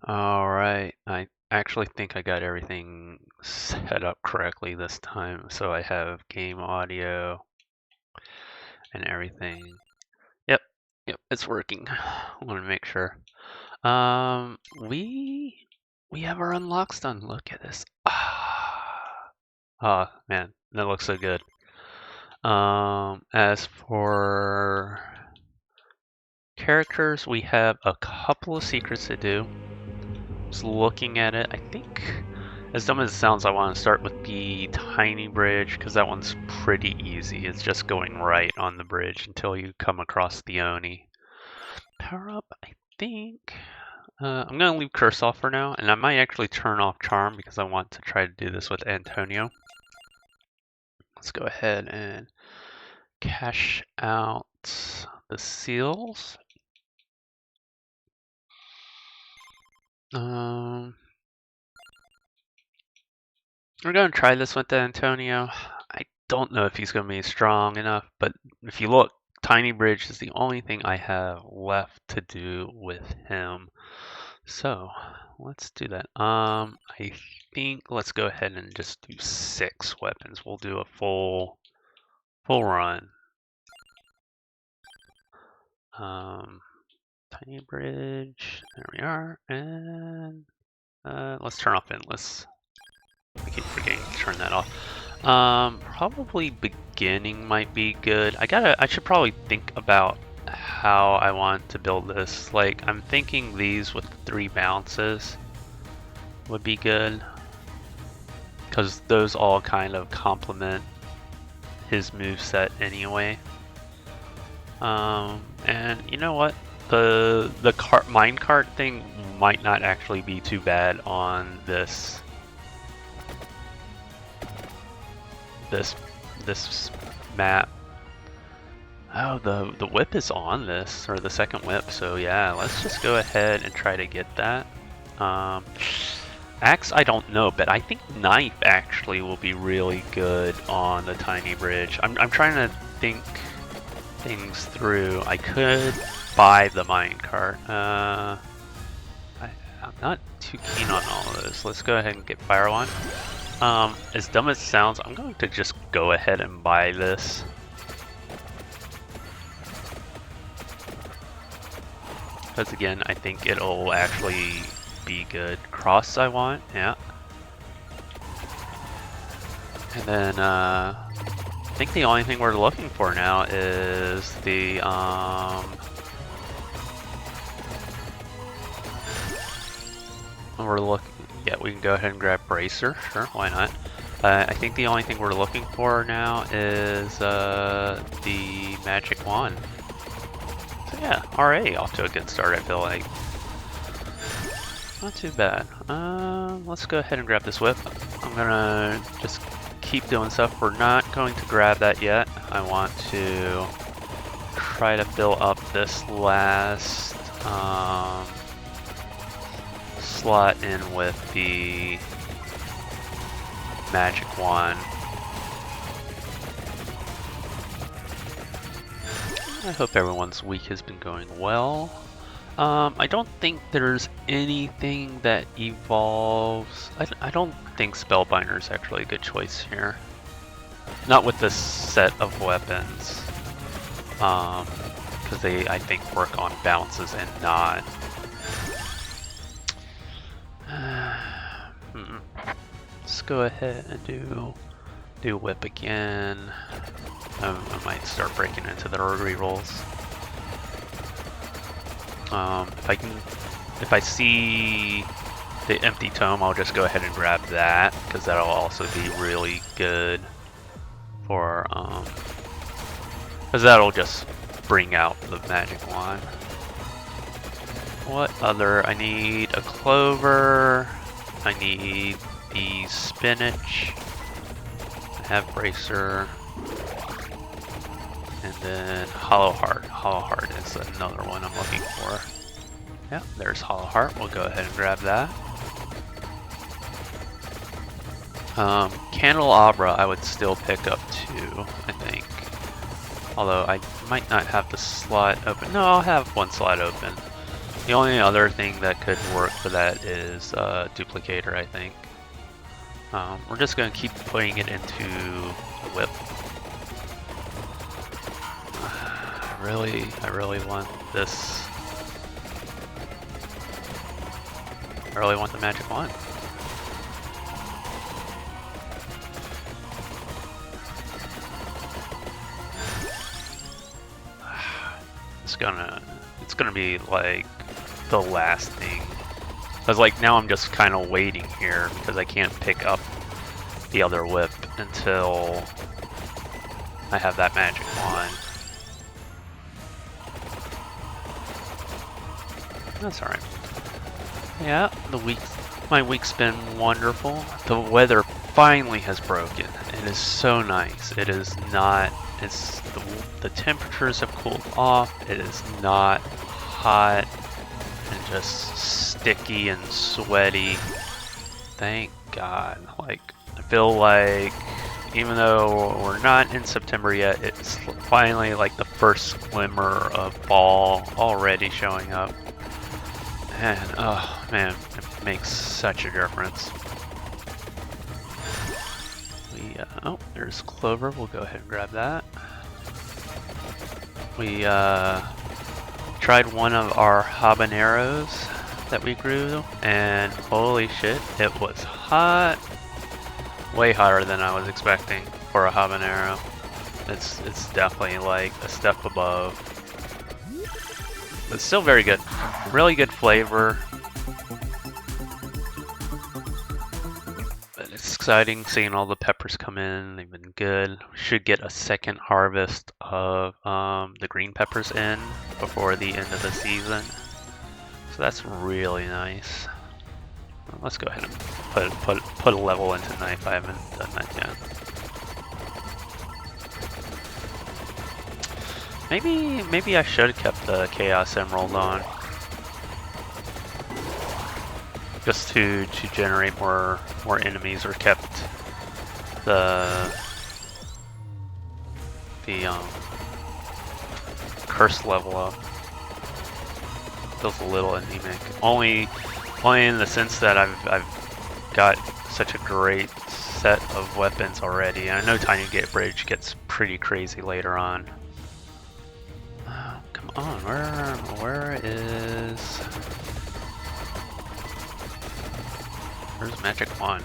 Alright, I actually think I got everything set up correctly this time. So I have game audio and everything. Yep, yep, it's working. I want to make sure. We have our unlocks done. Look at this. Oh man, that looks so good. As for characters, we have a couple of secrets to do. Just looking at it, I think, as dumb as it sounds, I want to start with the tiny bridge because that one's pretty easy. It's just going right on the bridge until you come across the Oni. Power up, I think. I'm going to leave Curse off for now, and I might actually turn off Charm because I want to try to do this with Antonio. Let's go ahead and cash out the seals. We're going to try this with Antonio. I don't know if he's going to be strong enough, but if you look, Tiny Bridge is the only thing I have left to do with him. So let's do that. I think let's go ahead and just do 6 weapons. We'll do a full run. Tiny Bridge, there we are, and let's turn off Endless. I keep forgetting to turn that off. Probably beginning might be good. I should probably think about how I want to build this. Like, I'm thinking these with 3 bounces would be good. Because those all kind of complement his moveset anyway. And you know what? The minecart thing might not actually be too bad on this map. Oh, the whip is on this, or the second whip, so yeah, let's just go ahead and try to get that. Axe, I don't know, but I think knife actually will be really good on the tiny bridge. I'm trying to think things through. I could buy the minecart. I'm not too keen on all of this. Let's go ahead and get Fire Wand. As dumb as it sounds, I'm going to just go ahead and buy this. Because again, I think it'll actually be good. Cross I want, yeah. And then, I think the only thing we're looking for now is the, yeah, we can go ahead and grab Bracer, sure, why not? I think the only thing we're looking for now is the Magic Wand. So yeah, already off to a good start, I feel like. Not too bad. Let's go ahead and grab this whip. I'm gonna just keep doing stuff. We're not going to grab that yet. I want to try to fill up this last slot in with the Magic Wand. I hope everyone's week has been going well. I don't think there's anything that evolves. I don't think Spellbinder is actually a good choice here. Not with this set of weapons. Because they, I think, work on bounces and not. Let's go ahead and do whip again. I might start breaking into the rerolls. If I see the empty tome, I'll just go ahead and grab that because that'll also be really good for because that'll just bring out the Magic Wand. What other? I need a clover. I need the spinach. I have Bracer. And then Hollow Heart. Hollow Heart is another one I'm looking for. Yeah, there's Hollow Heart. We'll go ahead and grab that. Candelabra I would still pick up too, I think. Although I might not have the slot open. No, I'll have one slot open. The only other thing that could work for that is duplicator, I think. We're just going to keep putting it into whip. I really want this. I really want the magic wand. It's gonna be like the last thing. I was like, now I'm just kind of waiting here because I can't pick up the other whip until I have that magic wand. That's alright. Yeah, my week's been wonderful. The weather finally has broken. It is so nice. It is not, the temperatures have cooled off. It is not hot and just sticky and sweaty. Thank God. Like, I feel like even though we're not in September yet, it's finally like the first glimmer of fall already showing up. And oh man, it makes such a difference. Oh, there's clover. We'll go ahead and grab that. We tried one of our habaneros that we grew, and holy shit, it was hot. Way hotter than I was expecting for a habanero. It's definitely like a step above. But still very good. Really good flavor. But it's exciting seeing all the peppers come in. They've been good. We should get a second harvest of the green peppers in before the end of the season. So that's really nice. Well, let's go ahead and put a level into knife. I haven't done that yet. Maybe I should have kept the Chaos Emerald on. Just to generate more enemies, or kept the curse level up. Feels a little anemic. Only in the sense that I've got such a great set of weapons already. And I know Tiny Gate Bridge gets pretty crazy later on. Come on, where's Magic Wand?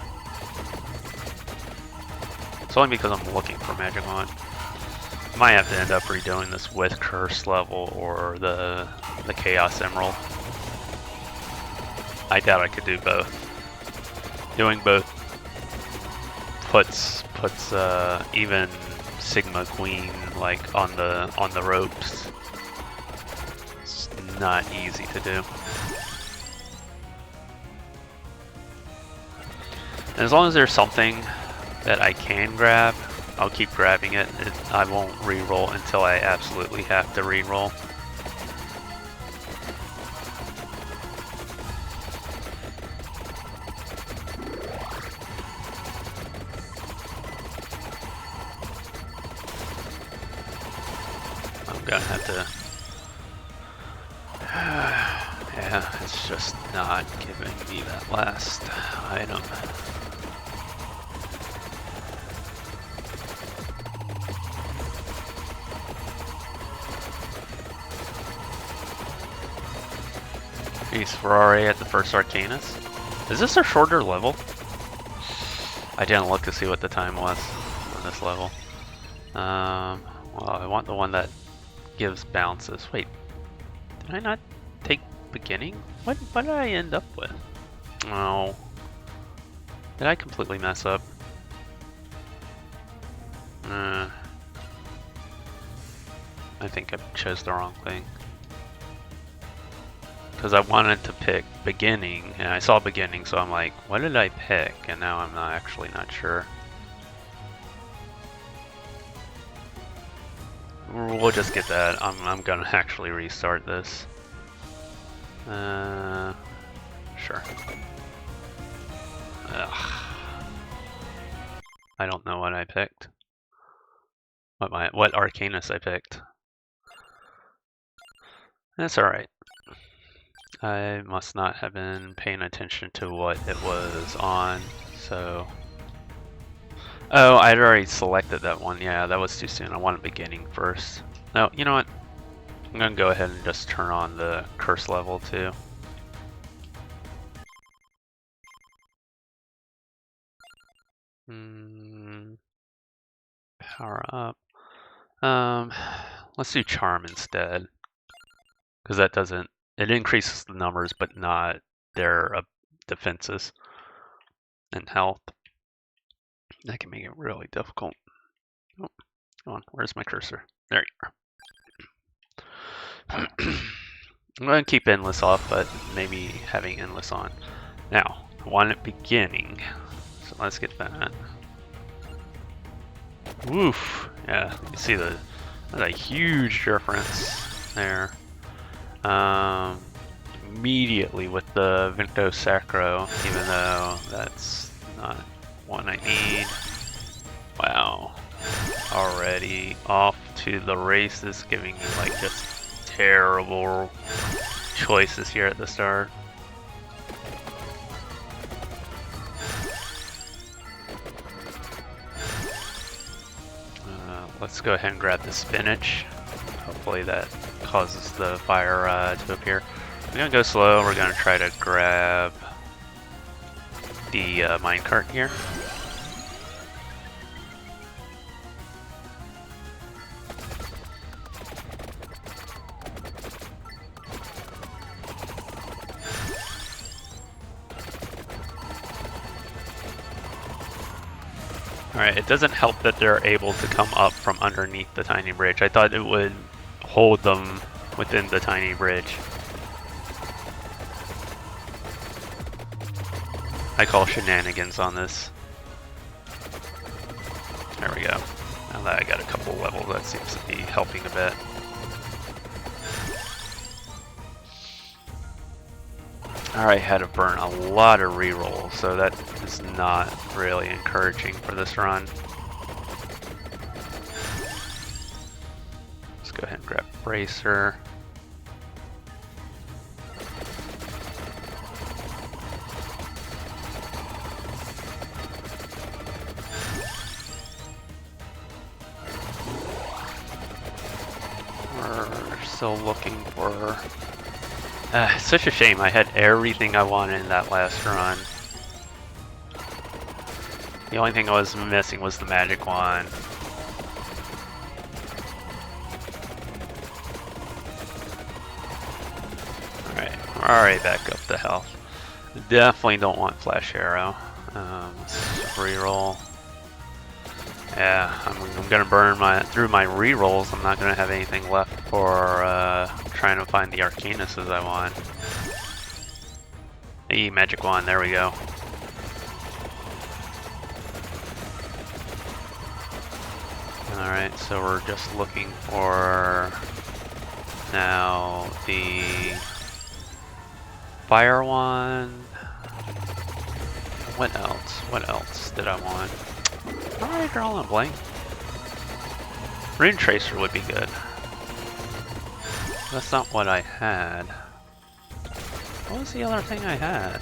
It's only because I'm looking for Magic Wand. Might have to end up redoing this with Curse level or the Chaos Emerald. I doubt I could do both. Doing both puts even Sigma Queen like on the ropes. It's not easy to do. And as long as there's something that I can grab, I'll keep grabbing it. I won't re-roll until I absolutely have to re-roll. I'm gonna have to... yeah, it's just not giving me that last item. Jeez, we're already at the first Arcanus. Is this a shorter level? I didn't look to see what the time was on this level. Well, I want the one that gives bounces. Wait, did I not take beginning? What did I end up with? Oh, did I completely mess up? I think I chose the wrong thing. Because I wanted to pick beginning, and I saw beginning, so I'm like, what did I pick? And now I'm actually not sure. We'll just get that. I'm gonna actually restart this. Sure. Ugh. I don't know what I picked. What Arcanus I picked. That's alright. I must not have been paying attention to what it was on, so... Oh, I'd already selected that one. Yeah, that was too soon. I wanted beginning first. No, you know what? I'm gonna go ahead and just turn on the curse level too. Power up. Let's do charm instead, because that doesn't. It increases the numbers, but not their defenses and health. That can make it really difficult. Oh, come on, where's my cursor? There you are. I'm going to keep endless off, but maybe having endless on. Now, I want it beginning, so let's get that. Woof! Yeah, you see that's a huge difference there. Immediately with the Vento Sacro, even though that's not one I need. Wow. Already off to the races, giving you like just terrible choices here at the start. Let's go ahead and grab the spinach. Hopefully that causes the fire to appear. We're gonna go slow. We're gonna try to grab the minecart here. Alright, it doesn't help that they're able to come up from underneath the tiny bridge. I thought it would hold them within the tiny bridge. I call shenanigans on this. There we go. Now that I got a couple levels, that seems to be helping a bit. Alright, had to burn a lot of rerolls, so that is not really encouraging for this run. Let's go ahead and grab Bracer. We're still looking for... such a shame. I had everything I wanted in that last run. The only thing I was missing was the magic wand. Alright, we're already back up to health. Definitely don't want Flash Arrow. Let's reroll. Yeah, I'm gonna burn through my rerolls. I'm not gonna have anything left for trying to find the Arcanuses I want. Hey, magic wand, there we go. Alright, so we're just looking for now the fire wand. What else? What else did I want? Alright, drawing a blank. Rune Tracer would be good. That's not what I had. What was the other thing I had?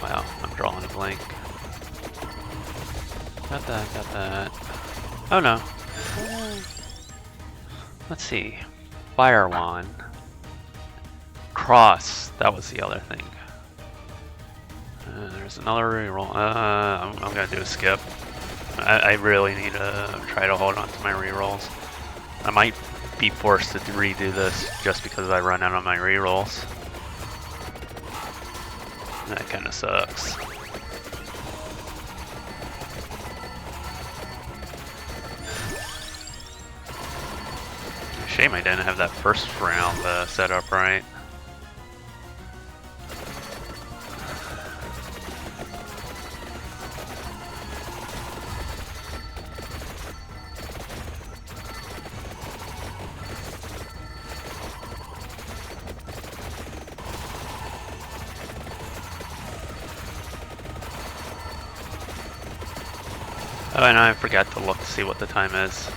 Wow, I'm drawing a blank. Got that, got that. Oh no. Let's see. Fire Wand. Cross, that was the other thing. There's another reroll. I'm gonna do a skip. I really need to try to hold on to my rerolls. I might be forced to redo this just because I run out of my rerolls. That kind of sucks. Shame I didn't have that first round set up right. Oh, and I forgot to look to see what the time is.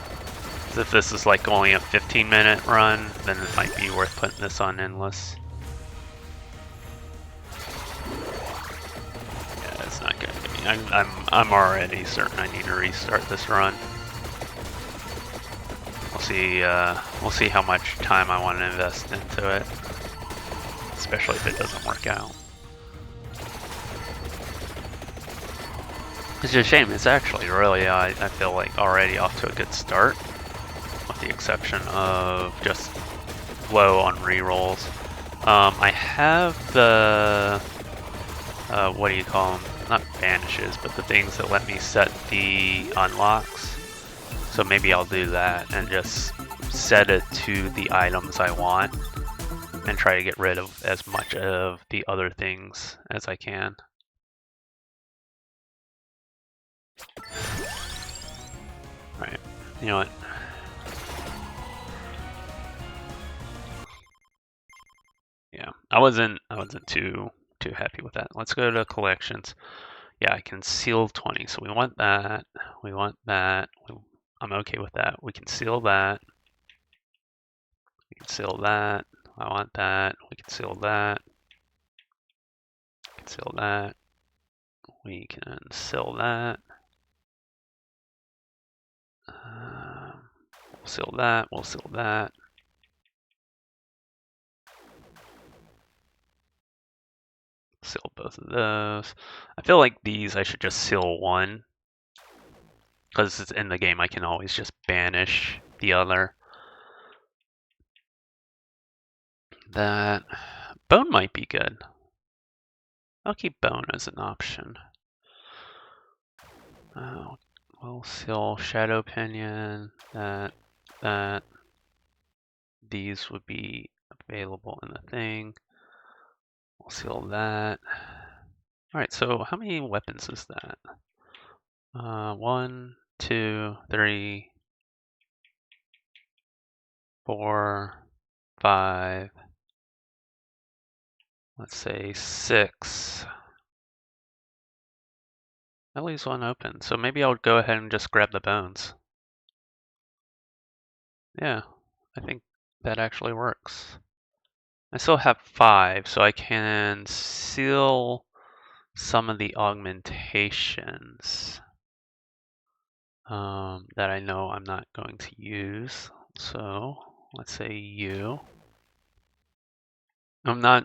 So if this is like only a 15-minute run, then it might be worth putting this on endless. Yeah, it's not gonna give me. I'm already certain I need to restart this run. We'll see how much time I want to invest into it, especially if it doesn't work out. It's a shame. It's actually really, I feel like already off to a good start, with the exception of just low on rerolls. I have the, what do you call them? Not banishes, but the things that let me set the unlocks. So maybe I'll do that and just set it to the items I want and try to get rid of as much of the other things as I can. Alright, you know what? Yeah, I wasn't too happy with that. Let's go to collections. Yeah, I can seal 20, so we want that. We want that. I'm okay with that. We can seal that. We can seal that. I want that. We can seal that. We can seal that. We can seal that. We'll seal that. We'll seal that. Seal both of those. I feel like these I should just seal one, because it's in the game I can always just banish the other. That bone might be good. I'll keep bone as an option. We'll seal shadow pinion. That. These would be available in the thing. We'll seal that. Alright, so how many weapons is that? 1, 2, 3, 4, 5, let's say 6. That leaves one open, so maybe I'll go ahead and just grab the bones. Yeah, I think that actually works. I still have 5, so I can seal some of the augmentations that I know I'm not going to use. So let's say you. I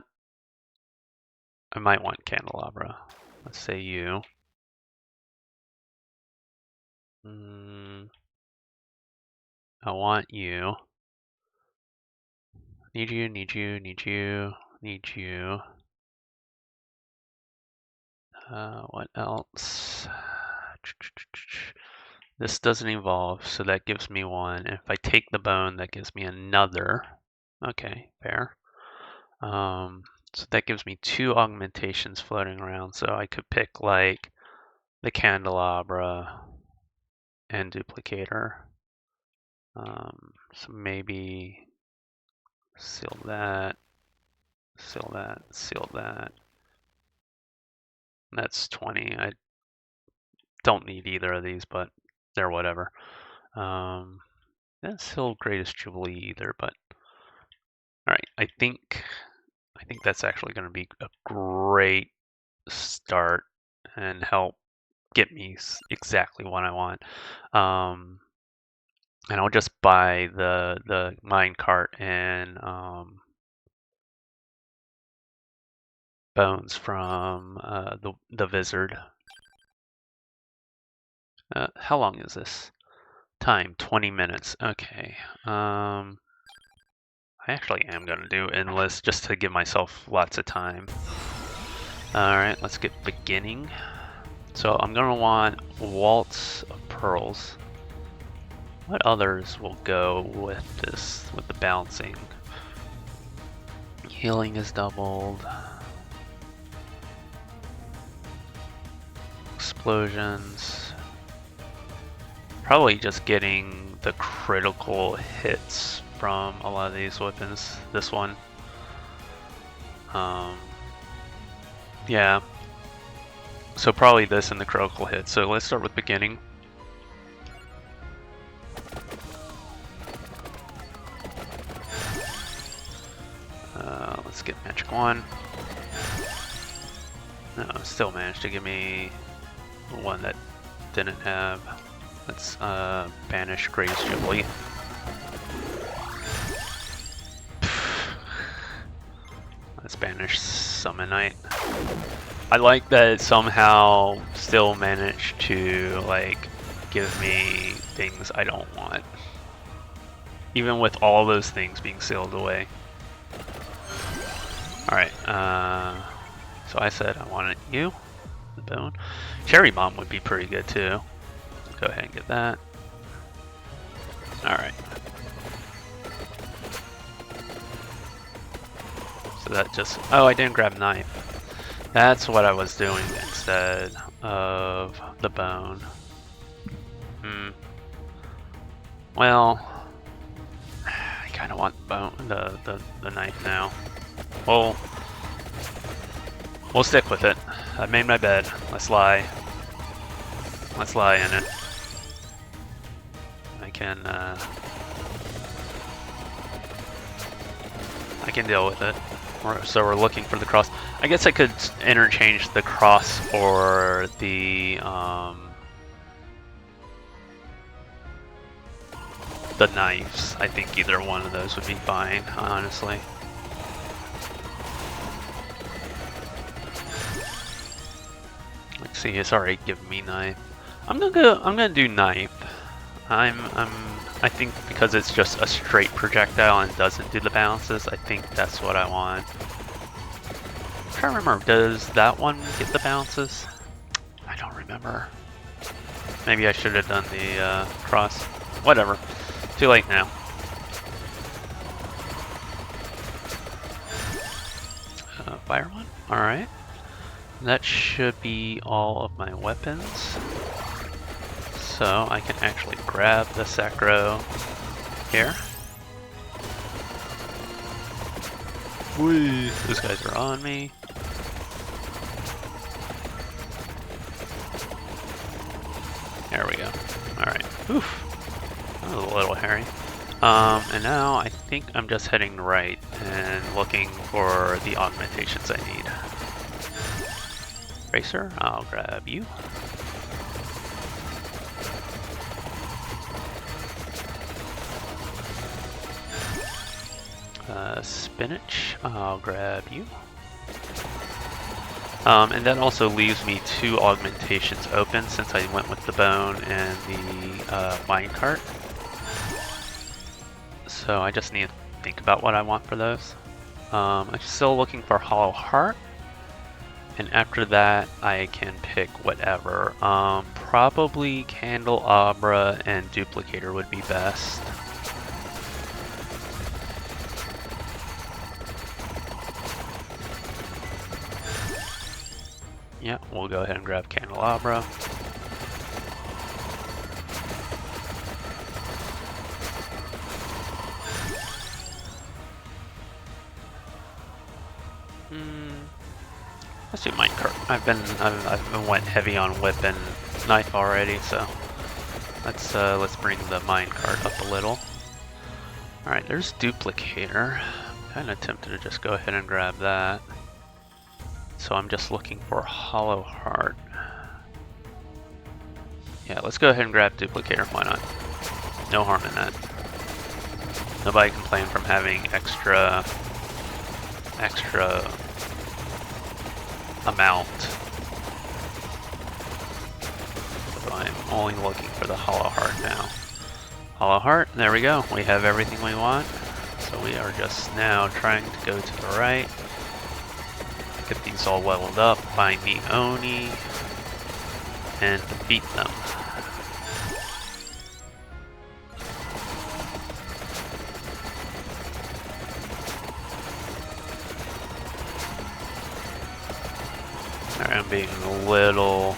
might want candelabra. Let's say you. I want you. Need you, need you, need you, need you. What else? This doesn't evolve, so that gives me 1. If I take the bone, that gives me another. Okay, fair. So that gives me 2 augmentations floating around, so I could pick like the candelabra and duplicator. So maybe seal that, seal that, seal that. That's 20. I don't need either of these, but they're whatever. That's still Greatest Jubilee either, but alright, I think that's actually going to be a great start and help get me exactly what I want. And I'll just buy the minecart and bones from the Vizard. How long is this? Time 20 minutes. Okay. I actually am gonna do endless just to give myself lots of time. Alright, let's get beginning. So I'm gonna want Waltz of Pearls. What others will go with this, with the bouncing? Healing is doubled. Explosions. Probably just getting the critical hits from a lot of these weapons. This one. Yeah. So probably this and the critical hit. So let's start with beginning. get magic 1. No, still managed to give me one that didn't have. Let's banish Gray's Jubilee. Let's banish Summonite. I like that it somehow still managed to like give me things I don't want. Even with all those things being sealed away. Alright, so I said I wanted you, the bone. Cherry Bomb would be pretty good too. Go ahead and get that. Alright. So that just, oh, I didn't grab knife. That's what I was doing instead of the bone. Well, I kind of want the bone, the knife now. Well, we'll stick with it. I made my bed. Let's lie. Let's lie in it. I can deal with it. So we're looking for the cross. I guess I could interchange the cross or the knives. I think either one of those would be fine, honestly. Let's see, it's already giving me knife. I'm gonna do knife. I think because it's just a straight projectile and doesn't do the bounces, I think that's what I want. I'm trying to remember, does that one get the bounces? I don't remember. Maybe I should have done the cross. Whatever. Too late now. Fire one? Alright. That should be all of my weapons. So I can actually grab the Sacro here. Whee! Those guys are on me. There we go. Alright. Oof. That was a little hairy. And now I think I'm just heading right and looking for the augmentations I need. Racer, I'll grab you. Spinach, I'll grab you. And that also leaves me 2 augmentations open since I went with the bone and the minecart. So I just need to think about what I want for those. I'm still looking for Hollow Heart. And after that, I can pick whatever. Probably Candelabra and Duplicator would be best. Yeah, we'll go ahead and grab Candelabra. Let's do minecart. I've been went heavy on whip and knife already, so let's bring the minecart up a little. All right, there's Duplicator. I'm kind of tempted to just go ahead and grab that. So I'm just looking for Hollow Heart. Yeah, let's go ahead and grab Duplicator. Why not? No harm in that. Nobody complained from having extra amount. So I'm only looking for the Hollow Heart now. Hollow Heart, there we go. We have everything we want. So we are just now trying to go to the right. Get these all leveled up, find the Oni, and defeat them. Alright, I'm being a little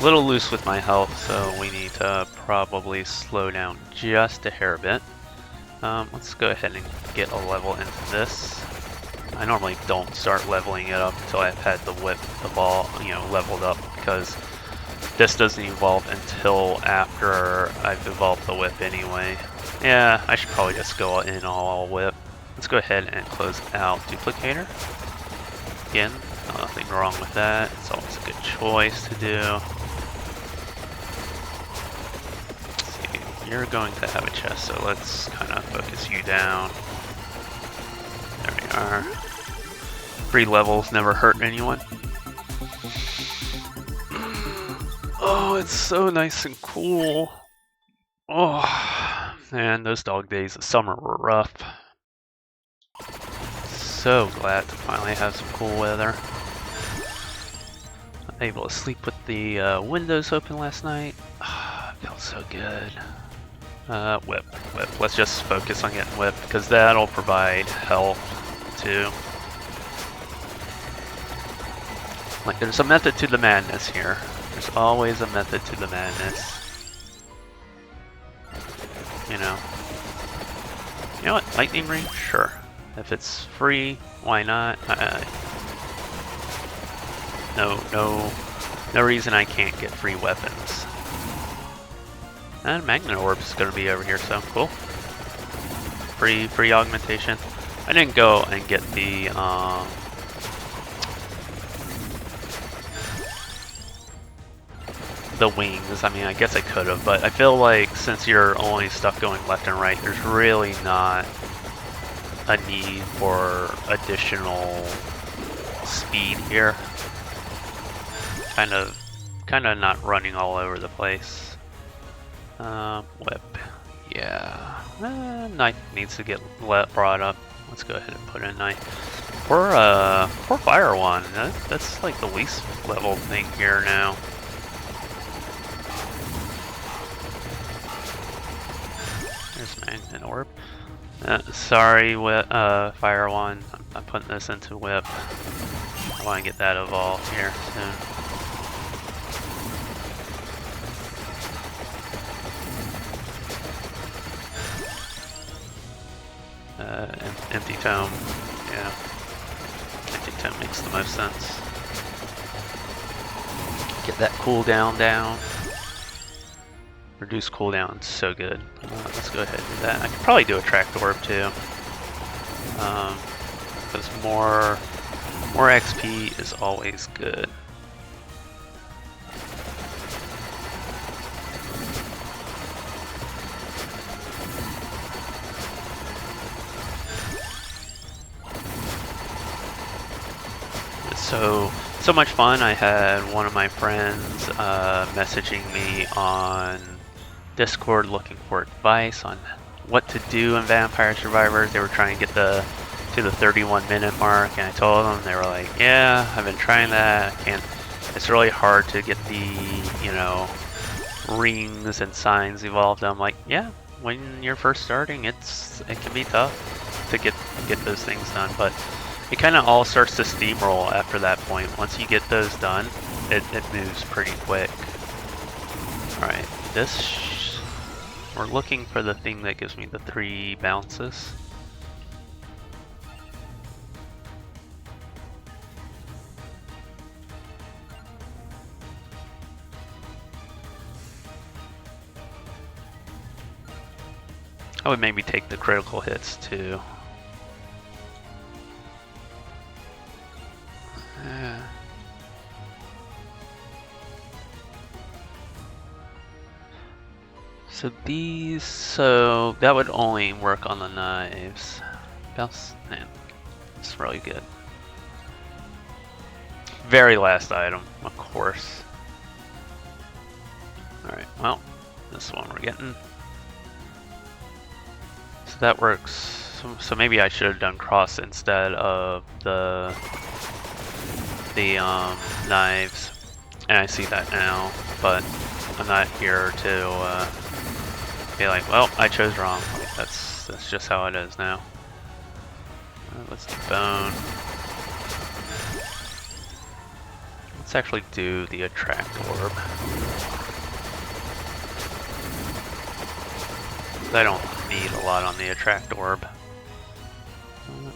loose with my health, so we need to probably slow down just a hair bit. Let's go ahead and get a level into this. I normally don't start leveling it up until I've had the ball, leveled up, because this doesn't evolve until after I've evolved the whip anyway. Yeah, I should probably just go in all whip. Let's go ahead and close out Duplicator. Again, nothing wrong with that. It's always a good choice to do. Let's see, you're going to have a chest, so let's kind of focus you down. There we are. 3 levels never hurt anyone. Oh, it's so nice and cool. Oh, man, those dog days of summer were rough. So glad to finally have some cool weather. I'm able to sleep with the windows open last night. It felt so good. Whip. Let's just focus on getting whip, because that'll provide health too. Like, there's a method to the madness here. There's always a method to the madness. You know. You know what? Lightning ring? Sure. If it's free, why not? No reason I can't get free weapons. And magnet orb is going to be over here, so cool. Free augmentation. I didn't go and get the wings. I mean, I guess I could have, but I feel like since you're only stuck going left and right, there's really not a need for additional speed here. Kind of not running all over the place. Whip. Yeah. Knife needs to get brought up. Let's go ahead and put in knife. Poor fire one. That's like the least level thing here now. There's magnet orb. Sorry, fire one. I'm putting this into whip. I want to get that evolved here soon. Empty tome. Yeah. Empty tome makes the most sense. Get that cooldown down. Reduce cooldown, so good. Let's go ahead and do that. I could probably do a tracked orb too. Because more XP is always good. So much fun. I had one of my friends messaging me on Discord looking for advice on what to do in Vampire Survivors. They were trying to get to the 31-minute mark, and I told them, they were like, yeah, I've been trying that. I can't. It's really hard to get the, rings and signs evolved. I'm like, yeah, when you're first starting, it can be tough to get those things done, but it kind of all starts to steamroll after that point. Once you get those done, it moves pretty quick. Alright, we're looking for the thing that gives me the 3 bounces. I would maybe take the critical hits too. So that would only work on the knives. Bounce, man, it's really good. Very last item, of course. Alright, well, this one we're getting. So that works. So maybe I should have done cross instead of the knives. And I see that now, but I'm not here to be like, well, I chose wrong. Like, that's just how it is now. Let's do bone. Let's actually do the attract orb. I don't need a lot on the attract orb.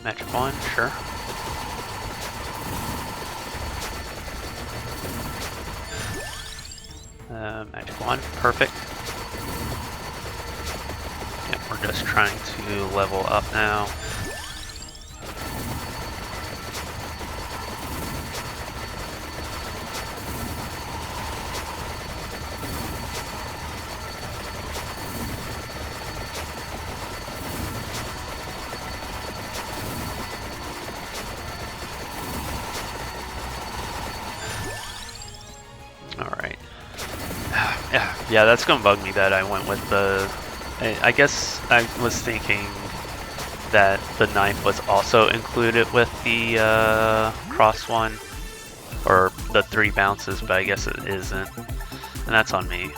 Magic wand, sure. Magic wand, perfect. Yep, we're just trying to level up now. Yeah, that's gonna bug me that I went with the... I guess I was thinking that the knife was also included with the cross one, or the 3 bounces, but I guess it isn't, and that's on me.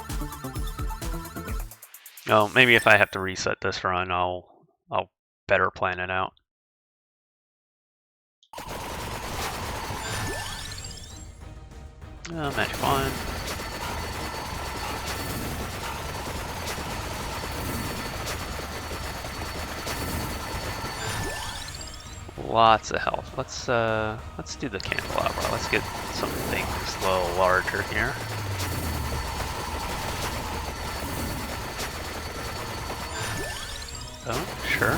Oh, maybe if I have to reset this run, I'll better plan it out. Magic wand. Lots of health. Let's do the candelabra. Let's get some things a little larger here. Bone? Sure.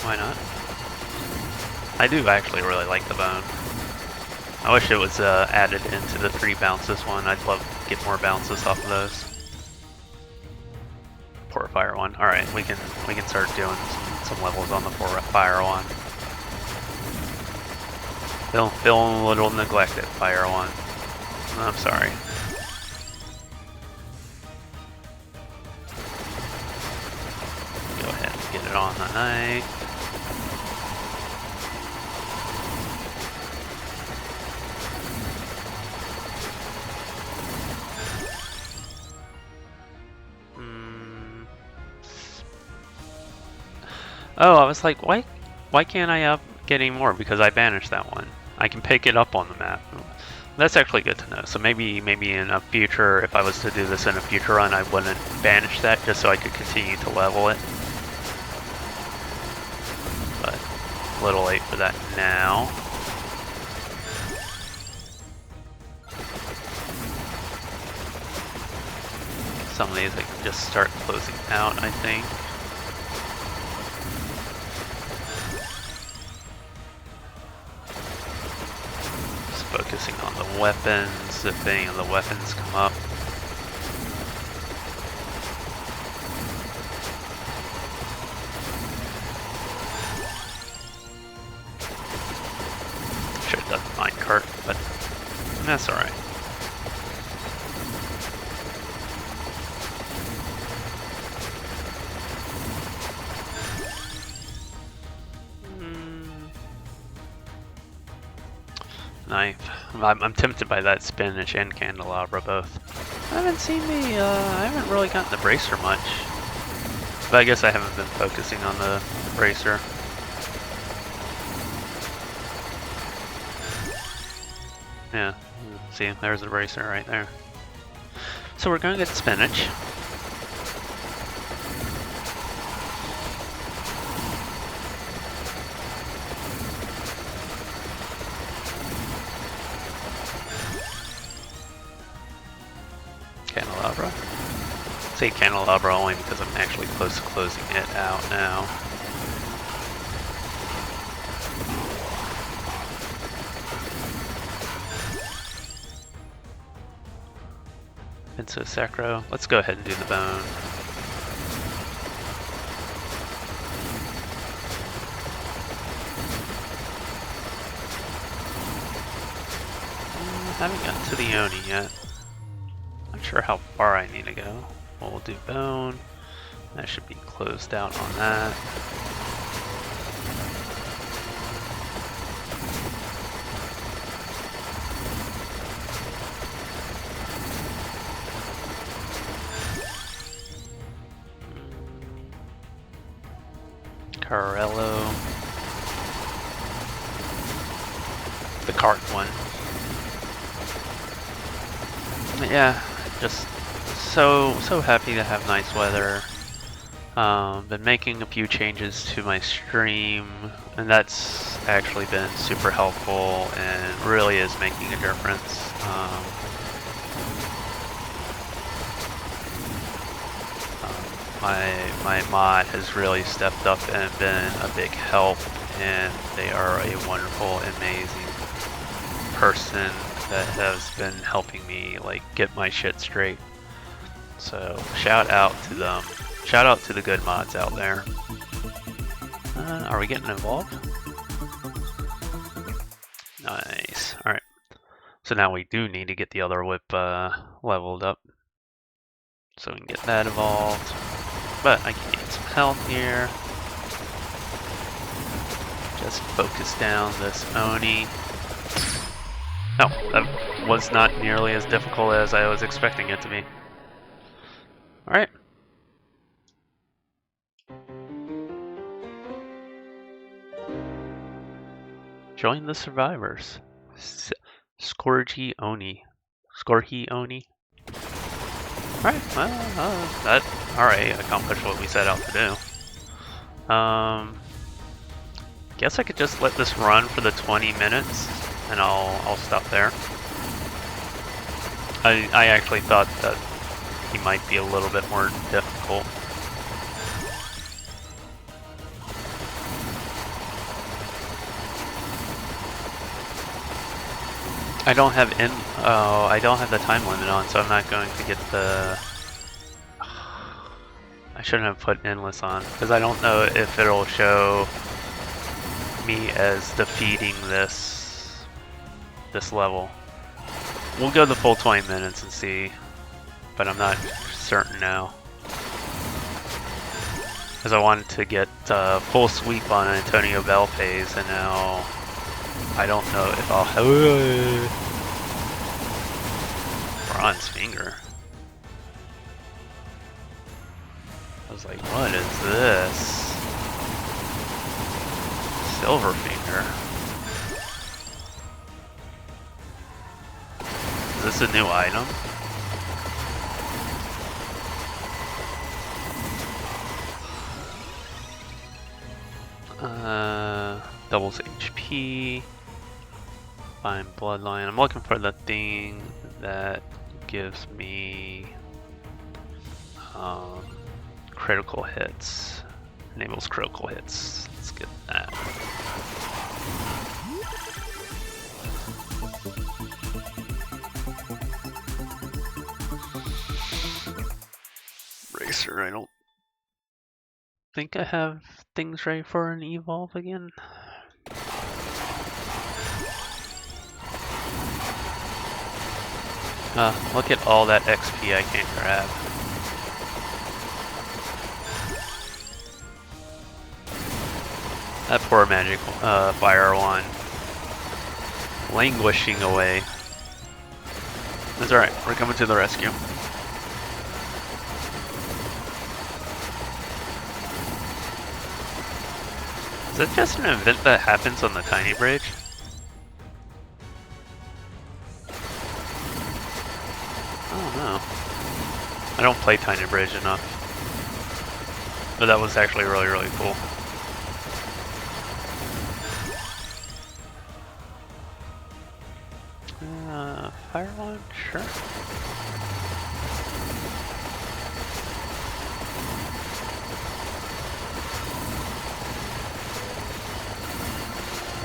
Why not? I do actually really like the bone. I wish it was added into the 3 bounces one. I'd love to get more bounces off of those. Poor fire one. All right, we can start doing some levels on the poor fire one. Feeling a little neglected, fire one. I'm sorry. Go ahead and get it on the knife. Oh, I was like, why can't I up getting more? Because I banished that one. I can pick it up on the map. That's actually good to know. So maybe in a future, if I was to do this in a future run, I wouldn't banish that just so I could continue to level it. But a little late for that now. Some of these I can just start closing out, I think. Focusing on the weapons, if any of the weapons come up. Should have done the minecart, but that's alright. Knife. I'm tempted by that spinach and candelabra both. I haven't really gotten the bracer much. But I guess I haven't been focusing on the bracer. Yeah, see, there's the bracer right there. So we're gonna get spinach. Candelabra. I say candelabra only because I'm actually close to closing it out now. Pinso Sacro. Let's go ahead and do the bone. Haven't gotten to the Oni yet. Not sure how far I need to go. We'll do bone. That should be closed out on that. Carello. The cart one. Yeah, just so happy to have nice weather. Been making a few changes to my stream, and that's actually been super helpful and really is making a difference. My mod has really stepped up and been a big help, and they are a wonderful, amazing person that has been helping me like get my shit straight. So shout out to them. Shout out to the good mods out there. Are we getting involved? Nice. Alright. So now we do need to get the other whip leveled up. so we can get that evolved. But I can get some health here. Just focus down this Oni. No, that was not nearly as difficult as I was expecting it to be. Alright. Join the survivors. Scorej-Oni. Scorej-Oni. Alright, well, alright, accomplished what we set out to do. Guess I could just let this run for the 20 minutes, and I'll stop there. I actually thought that he might be a little bit more difficult. I don't have the time limit on, so I'm not going to get the. I shouldn't have put endless on because I don't know if it'll show me as defeating this level. We'll go the full 20 minutes and see, but I'm not certain now because I wanted to get full sweep on Antonio Bell phase, and now I don't know if I'll have bronze finger. I was like, what is this? Silver finger. Is this a new item? Doubles HP. Find bloodline. I'm looking for the thing that gives me critical hits. Enables critical hits. Let's get that. Racer, I don't think I have things ready for an evolve again. Look at all that XP I can't grab. That poor magic fire one languishing away. That's alright, we're coming to the rescue. Is that just an event that happens on the tiny bridge? I don't know. I don't play Tiny Bridge enough. But that was actually really, really cool. Fire launch, sure.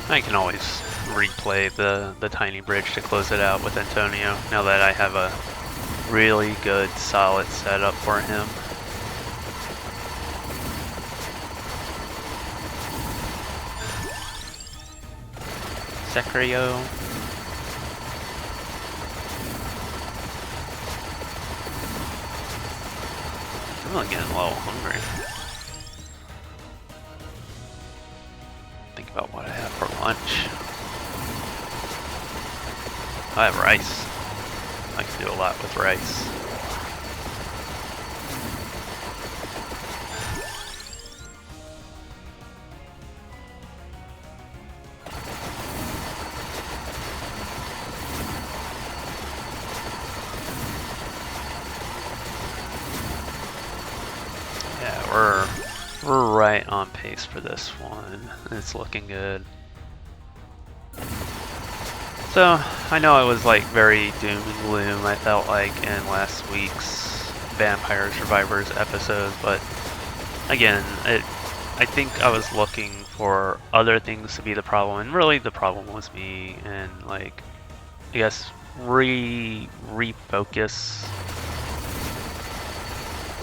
I can always replay the tiny bridge to close it out with Antonio, now that I have a really good solid setup for him. Secrio. I'm really getting a little hungry. Think about what I have for lunch. I have rice. I can do a lot with rice. Yeah, we're right on pace for this one. It's looking good. So, I know I was like very doom and gloom, I felt like, in last week's Vampire Survivors episode, but again, I think I was looking for other things to be the problem, and really the problem was me, and like, I guess refocus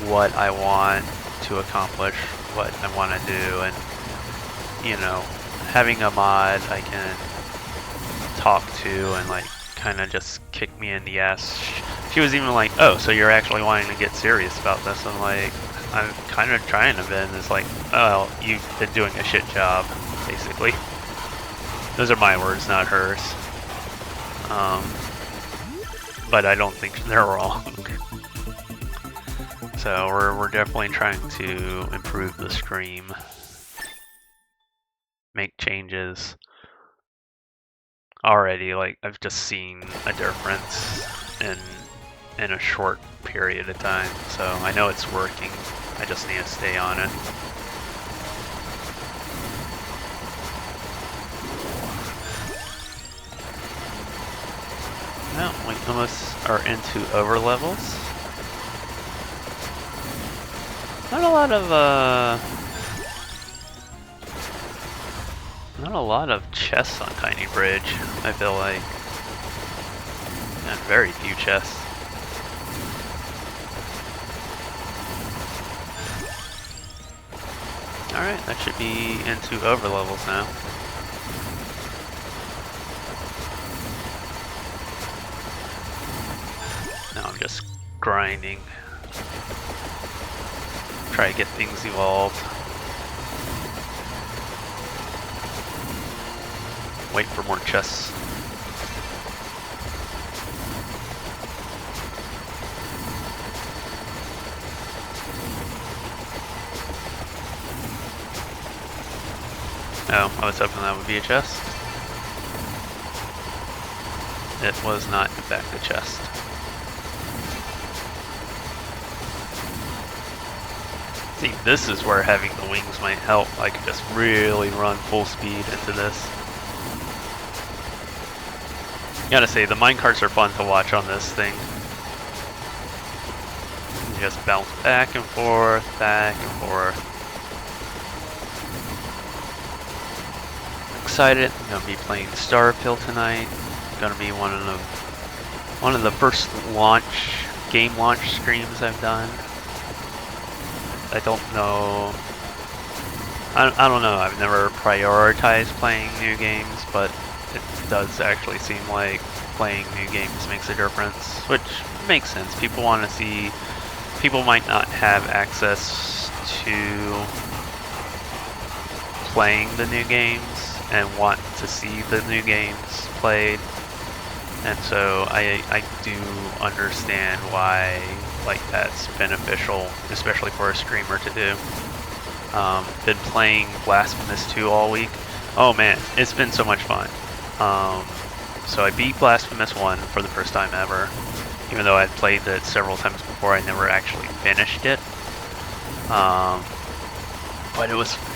what I want to accomplish, what I want to do, and you know, having a mod I can talk to and like kind of just kick me in the ass. she was even like, "Oh, so you're actually wanting to get serious about this?" I'm like, "I'm kind of trying to be." And it's like, "Oh, you've been doing a shit job," basically. Those are my words, not hers. But I don't think they're wrong. So we're definitely trying to improve the stream, make changes. Already, like, I've just seen a difference in a short period of time, so I know it's working. I just need to stay on it. Well, we almost are into over levels. Not a lot of chests on Tiny Bridge, I feel like. And very few chests. Alright, that should be into over levels now. Now I'm just grinding. Try to get things evolved. Wait for more chests. Oh, I was hoping that would be a chest. It was not, in fact, a chest. See, this is where having the wings might help. I could just really run full speed into this. Gotta say, the minecarts are fun to watch on this thing. You just bounce back and forth, back and forth. Excited. I'm gonna be playing Starfield tonight. Gonna be one of the first game launch streams I've done. I don't know. I don't know. I've never prioritized playing new games, but it does actually seem like playing new games makes a difference, which makes sense. People want to see. People might not have access to playing the new games and want to see the new games played, and so I do understand why like that's beneficial, especially for a streamer to do. Been playing Blasphemous 2 all week. Oh man, it's been so much fun. So I beat Blasphemous 1 for the first time ever, even though I'd played it several times before. I never actually finished it. But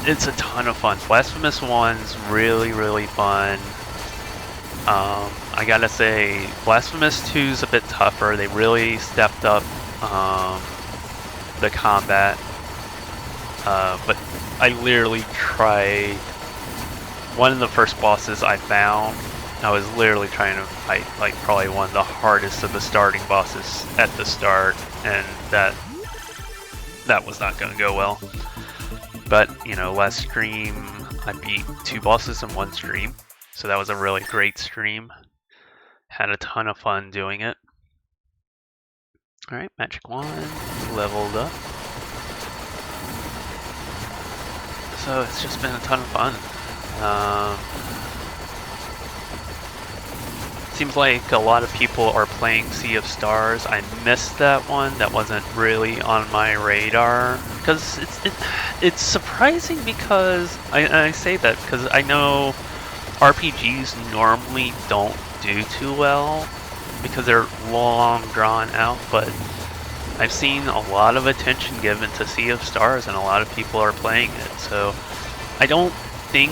it's a ton of fun. Blasphemous 1's really fun. I gotta say, Blasphemous 2's a bit tougher. They really stepped up the combat. But I literally tried. One of the first bosses I found, I was literally trying to fight like probably one of the hardest of the starting bosses at the start, and that was not gonna go well. But, you know, last stream, I beat 2 bosses in 1 stream. So that was a really great stream. Had a ton of fun doing it. Alright, Magic Wand, leveled up. So it's just been a ton of fun. Seems like a lot of people are playing Sea of Stars. I missed that one. That wasn't really on my radar. Because it's surprising, because I say that because I know RPGs normally don't do too well because they're long drawn out, but I've seen a lot of attention given to Sea of Stars and a lot of people are playing it. So I don't think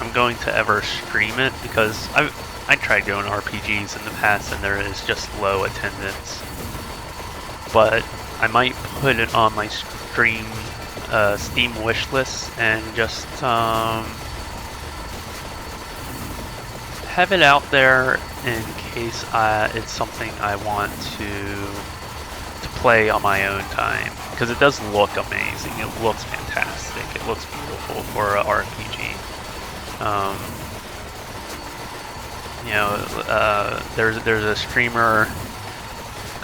I'm going to ever stream it because I tried doing RPGs in the past and there is just low attendance. But I might put it on my Steam wish list and just have it out there in case it's something I want to play on my own time, because it does look amazing. It looks fantastic. It looks beautiful for a RPG. You know, there's a streamer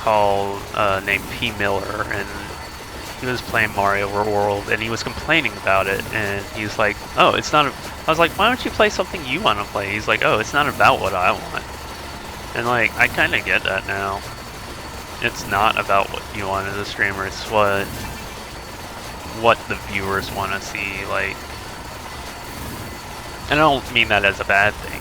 called named P. Miller, and he was playing Mario World, and he was complaining about it, and he's like, oh, it's not. I was like, why don't you play something you want to play? He's like, oh, it's not about what I want. And like, I kind of get that now. It's not about what you want as a streamer. It's what the viewers want to see. Like, and I don't mean that as a bad thing.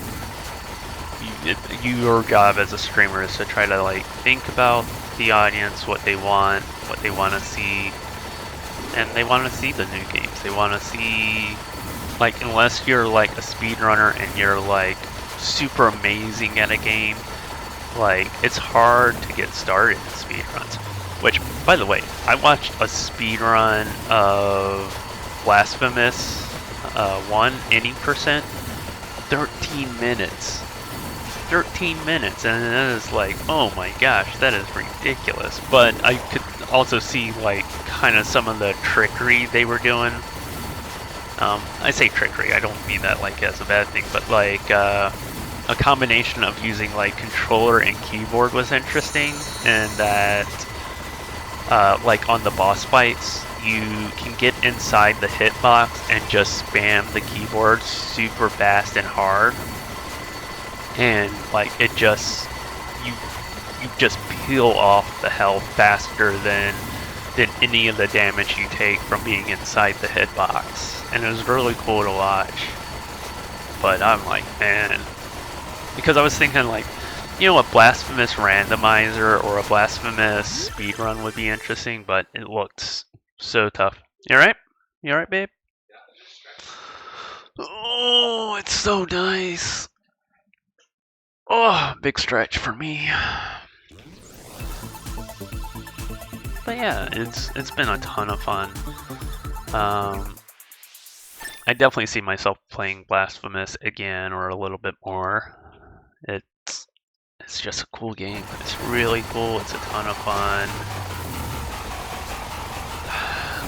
Your job as a streamer is to try to like think about the audience, what they want to see, and they want to see the new games. They want to see, like, unless you're like a speedrunner and you're like super amazing at a game, like, it's hard to get started in speedruns. Which, by the way, I watched a speedrun of Blasphemous 1 any percent, 13 minutes. 13 minutes, and that is like, oh my gosh, that is ridiculous. But I could also see like kind of some of the trickery they were doing. I say trickery, I don't mean that like as a bad thing, but like a combination of using like controller and keyboard was interesting, and that like on the boss fights, you can get inside the hitbox and just spam the keyboard super fast and hard. And like it just you just peel off the health faster than any of the damage you take from being inside the hitbox, and it was really cool to watch. But I'm like, man, because I was thinking like, you know, a Blasphemous randomizer or a Blasphemous speedrun would be interesting, but it looked so tough. You alright? You alright, babe? Oh, it's so nice. Oh, big stretch for me. But yeah, it's been a ton of fun. I definitely see myself playing Blasphemous again or a little bit more. It's just a cool game. It's really cool. It's a ton of fun.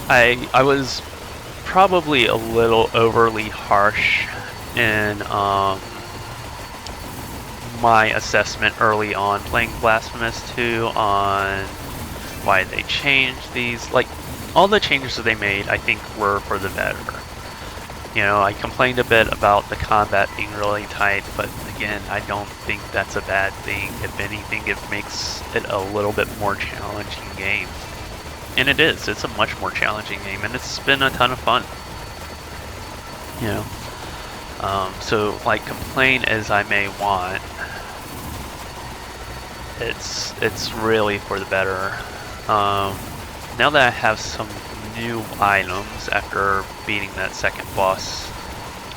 I was probably a little overly harsh in my assessment early on playing Blasphemous 2 on why they changed these. Like, all the changes that they made, I think, were for the better. You know, I complained a bit about the combat being really tight, but again, I don't think that's a bad thing. If anything, it makes it a little bit more challenging game. And it is. It's a much more challenging game, and it's been a ton of fun. You know? So, like, complain as I may want, it's really for the better. Now that I have some new items after beating that second boss,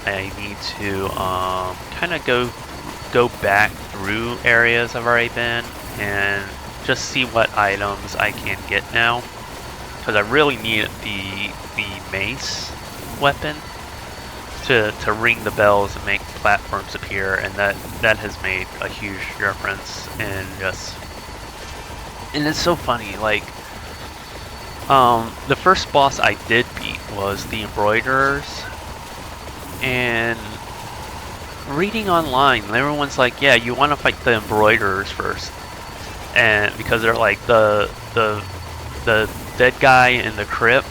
I need to kind of go back through areas I've already been and just see what items I can get now, because I really need the mace weapon to ring the bells and make platforms appear, and that has made a huge difference. And it's so funny, like, the first boss I did beat was the Embroiderers, and reading online, everyone's like, yeah, you want to fight the Embroiderers first, and because they're like the dead guy in the crypt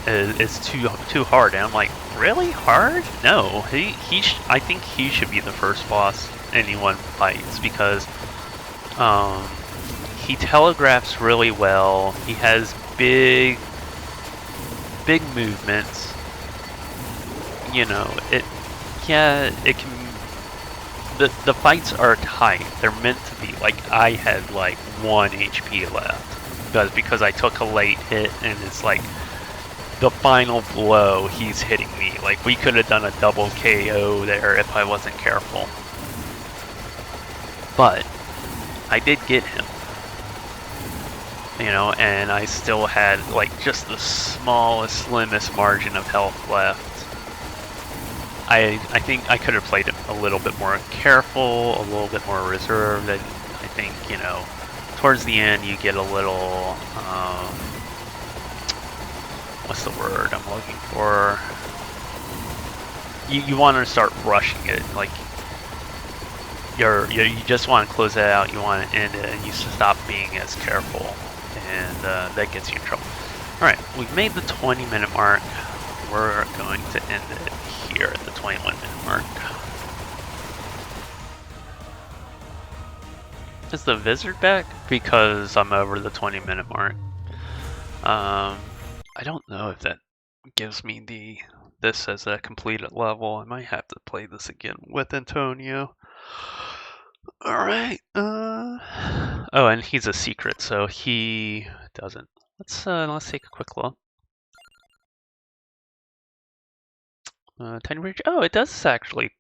is too hard, and I'm like, really hard? No, I think he should be the first boss anyone fights, because he telegraphs really well. He has big movements. You know, it can. The fights are tight. They're meant to be. Like, I had like 1 HP left because I took a late hit, and it's like the final blow, he's hitting me. Like, we could have done a double KO there if I wasn't careful. But I did get him. You know, and I still had like just the smallest, slimmest margin of health left. I think I could have played it a little bit more careful, a little bit more reserved. I think, you know, towards the end you get a little, what's the word I'm looking for? You want to start rushing it, like, you just want to close that out. You want to end it, and you stop being as careful, and that gets you in trouble. All right, we've made the 20-minute mark. We're going to end it here at the 21-minute mark. Is the visitor back? Because I'm over the 20-minute mark. I don't know if that gives me this as a completed level. I might have to play this again with Antonio. All right. Oh, and he's a secret, so he doesn't. Let's take a quick look. Tiny bridge. Oh, it does actually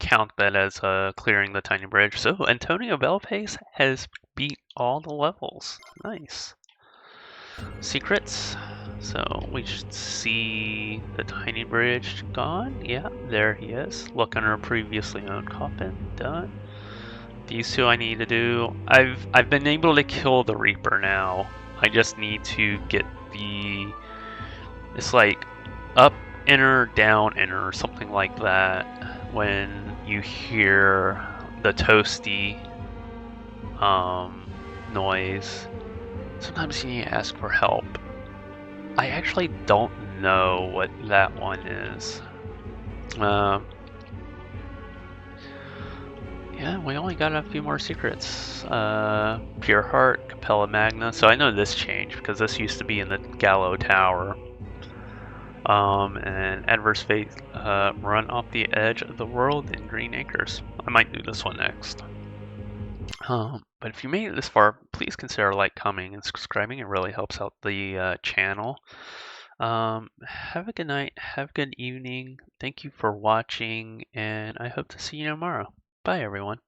count that as clearing the tiny bridge. So Antonio Bellpace has beat all the levels. Nice. Secrets. So we should see the tiny bridge gone. Yeah, there he is. Look under a previously owned coffin. Done. These two I need to do. I've been able to kill the Reaper now. I just need to get the. It's like up enter, down enter, something like that. When you hear the toasty noise, sometimes you need to ask for help. I actually don't know what that one is. Yeah, we only got a few more secrets. Pure Heart, Capella Magna. So I know this changed because this used to be in the Gallo Tower. And Adverse Fate, Run Off the Edge of the World in Green Acres. I might do this one next. But if you made it this far, please consider commenting, and subscribing. It really helps out the channel. Have a good night. Have a good evening. Thank you for watching, and I hope to see you tomorrow. Bye, everyone.